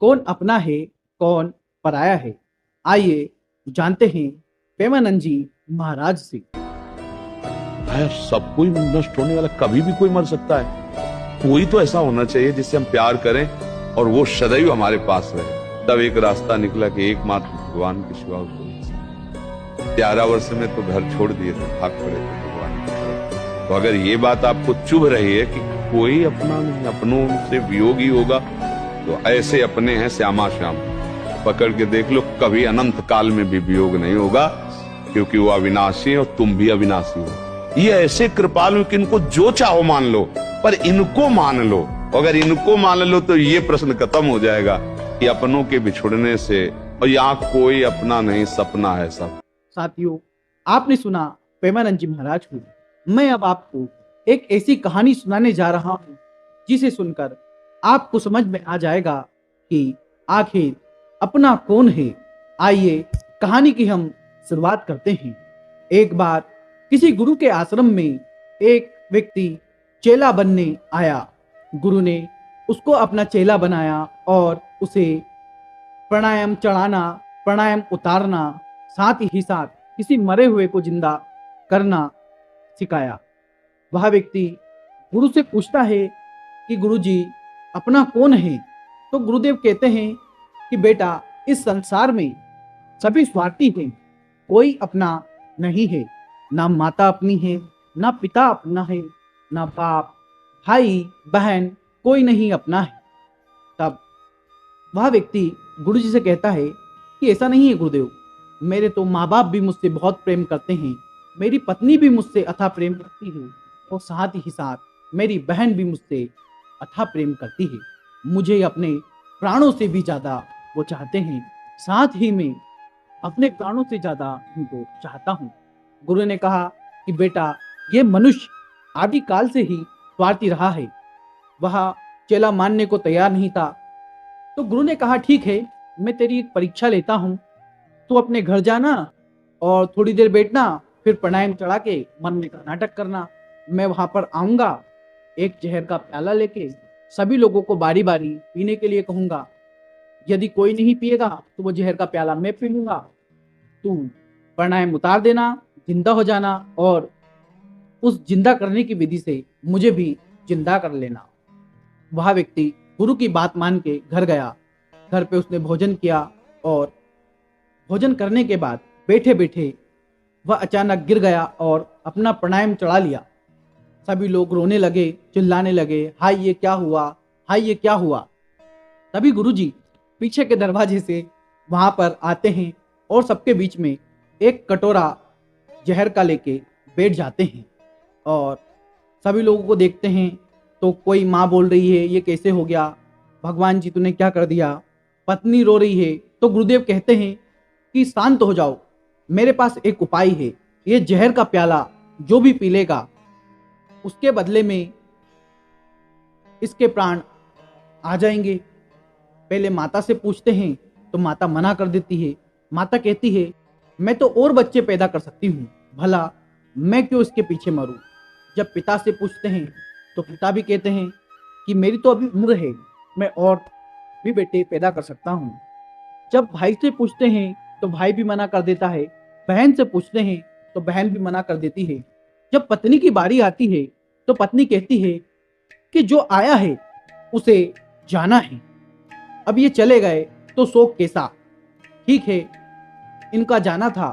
कौन अपना है, कौन पराया है। आइए जानते हैं प्रेमानंद जी महाराज से। यार सब कोई नष्ट होने वाला, कभी भी कोई मर सकता है। कोई तो ऐसा होना चाहिए जिससे हम प्यार करें और वो सदैव हमारे पास रहे। तब एक रास्ता निकला कि एकमात्र भगवान के सिवा कोई नहीं। 11 वर्ष में तो घर छोड़ दिए थे, भाग पड़े थे भगवान की तरफ। तो अगर ये बात आपको चुभ रही है कि कोई अपना नहीं, अपनों से वियोगी होगा, तो ऐसे अपने हैं श्यामा श्याम, पकड़ के देख लो, कभी अनंत काल में भी वियोग नहीं होगा, क्योंकि वो अविनाशी है और तुम भी अविनाशी हो। ये ऐसे कृपालु कि इनको जो चाहो मान लो, पर इनको मान लो। अगर इनको मान लो तो ये प्रश्न खत्म हो जाएगा कि अपनों के बिछुड़ने से, और यहाँ कोई अपना नहीं, सपना है सब। साथियों, आपने सुना प्रेमानंद जी महाराज को। मैं अब आपको एक ऐसी कहानी सुनाने जा रहा हूँ जिसे सुनकर आपको समझ में आ जाएगा कि आखिर अपना कौन है। आइए कहानी की हम शुरुआत करते हैं। एक बार किसी गुरु के आश्रम में एक व्यक्ति चेला बनने आया। गुरु ने उसको अपना चेला बनाया और उसे प्राणायाम चढ़ाना, प्राणायाम उतारना, साथ ही साथ किसी मरे हुए को जिंदा करना सिखाया। वह व्यक्ति गुरु से पूछता है कि गुरुजी अपना कौन है। तो गुरुदेव कहते हैं कि बेटा, इस संसार में सभी स्वार्थी हैं, कोई अपना नहीं है। ना माता अपनी है, ना पिता अपना है, ना बाप, भाई, बहन, कोई नहीं अपना है। तब वह व्यक्ति गुरुजी से कहता है कि ऐसा नहीं है गुरुदेव, मेरे तो माँ बाप भी मुझसे बहुत प्रेम करते हैं, मेरी पत्नी भी मुझसे अथाह प्रेम करती है, और साथ ही साथ मेरी बहन भी मुझसे अथाह प्रेम करती है। मुझे अपने प्राणों से भी ज़्यादा वो चाहते हैं, साथ ही मैं अपने प्राणों से ज़्यादा उनको चाहता हूँ। गुरु ने कहा कि बेटा, ये मनुष्य आदिकाल से ही स्वार्थी रहा है। वह चेला मानने को तैयार नहीं था। तो गुरु ने कहा ठीक है, मैं तेरी एक परीक्षा लेता हूँ, तू अपने घर जाना और थोड़ी देर बैठना, फिर प्राणायाम चढ़ा के मन में का नाटक करना। मैं वहां पर आऊंगा, एक जहर का प्याला लेके सभी लोगों को बारी बारी पीने के लिए कहूंगा। यदि कोई नहीं पिएगा तो वो जहर का प्याला मैं पी लूंगा। तू प्राणायाम उतार देना, जिंदा हो जाना, और उस जिंदा करने की विधि से मुझे भी जिंदा कर लेना। वह व्यक्ति गुरु की बात मान के घर गया। घर पे उसने भोजन किया और भोजन करने के बाद बैठे बैठे वह अचानक गिर गया और अपना प्राणायाम चढ़ा लिया। सभी लोग रोने लगे, चिल्लाने लगे, हाय ये क्या हुआ, हाय ये क्या हुआ। तभी गुरुजी पीछे के दरवाजे से वहां पर आते हैं और सबके बीच में एक कटोरा जहर का लेके बैठ जाते हैं। और सभी लोगों को देखते हैं तो कोई माँ बोल रही है ये कैसे हो गया, भगवान जी तूने क्या कर दिया। पत्नी रो रही है। तो गुरुदेव कहते हैं कि शांत हो जाओ, मेरे पास एक उपाय है। ये जहर का प्याला जो भी पी लेगा उसके बदले में इसके प्राण आ जाएंगे। पहले माता से पूछते हैं तो माता मना कर देती है। माता कहती है मैं तो और बच्चे पैदा कर सकती हूँ, भला मैं क्यों इसके पीछे मरूं। जब पिता से पूछते हैं तो पिता भी कहते हैं कि मेरी तो अभी उम्र है, मैं और भी बेटे पैदा कर सकता हूँ। जब भाई से पूछते हैं तो भाई भी मना कर देता है। बहन से पूछते हैं तो बहन भी मना कर देती है। जब पत्नी की बारी आती है तो पत्नी कहती है कि जो आया है उसे जाना है, अब ये चले गए तो शोक कैसा। ठीक है, इनका जाना था,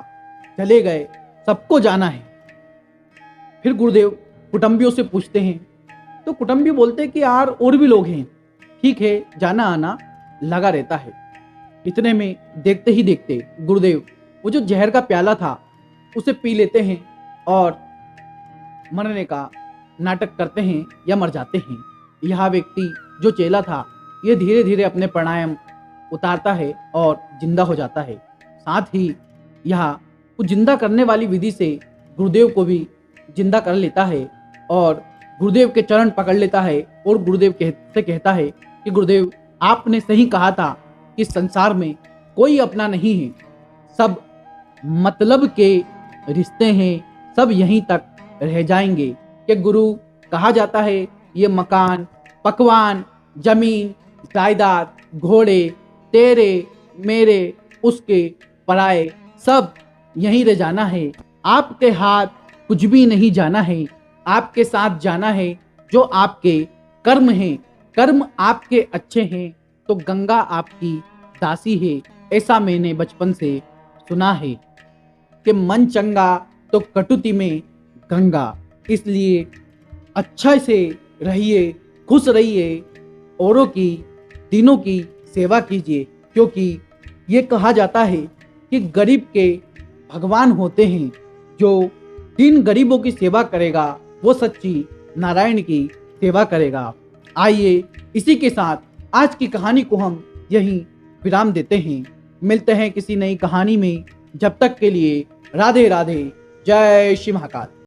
चले गए, सबको जाना है। फिर गुरुदेव कुटुंबियों से पूछते हैं तो कुटुंबी बोलते हैं कि यार और भी लोग हैं, ठीक है, जाना आना लगा रहता है। इतने में देखते ही देखते गुरुदेव वो जो जहर का प्याला था उसे पी लेते हैं और मरने का नाटक करते हैं या मर जाते हैं। यह व्यक्ति जो चेला था ये धीरे धीरे अपने प्राणायाम उतारता है और जिंदा हो जाता है। साथ ही यह कुछ जिंदा करने वाली विधि से गुरुदेव को भी जिंदा कर लेता है और गुरुदेव के चरण पकड़ लेता है और गुरुदेव से कहता है कि गुरुदेव आपने सही कहा था कि संसार में कोई अपना नहीं है, सब मतलब के रिश्ते हैं, सब यहीं तक रह जाएंगे। कि गुरु कहा जाता है ये मकान, पकवान, जमीन, जायदाद, घोड़े, तेरे, मेरे, उसके, पराए, सब यहीं रह जाना है। आपके हाथ कुछ भी नहीं जाना है। आपके साथ जाना है जो आपके कर्म हैं। कर्म आपके अच्छे हैं तो गंगा आपकी दासी है। ऐसा मैंने बचपन से सुना है कि मन चंगा तो कटुति में गंगा। इसलिए अच्छा से रहिए, खुश रहिए, औरों की, दीनों की सेवा कीजिए, क्योंकि ये कहा जाता है कि गरीब के भगवान होते हैं। जो दीन गरीबों की सेवा करेगा वो सच्ची नारायण की सेवा करेगा। आइए इसी के साथ आज की कहानी को हम यहीं विराम देते हैं। मिलते हैं किसी नई कहानी में। जब तक के लिए राधे राधे। जय श्री महाकाल।